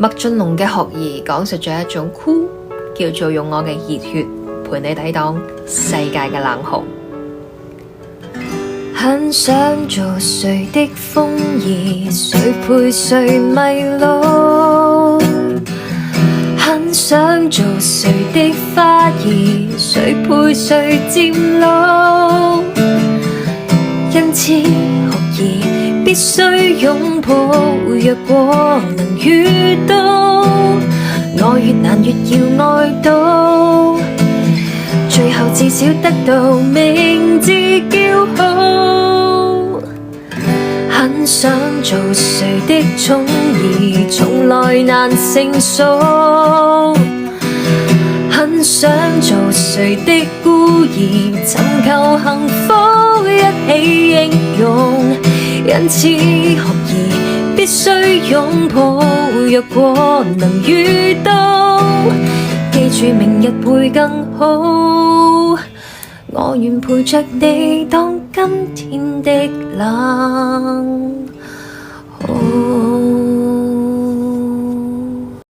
麥浚龍嘅學兒講述咗一種酷，叫做用我嘅熱血陪你抵擋世界嘅冷酷。很想做誰的風兒，誰陪誰迷路，很想做誰的花兒，誰陪誰漸老，因此學兒必須擁抱，若果能遇到，愛越難越要愛到，最後至少得到明智驕傲。很想做誰的寵兒，從來難成熟，很想做誰的孤兒，尋求幸福一起英勇，因此學兒必須擁抱，若果能遇到，記住明日會更好，我願陪着你當今天的冷。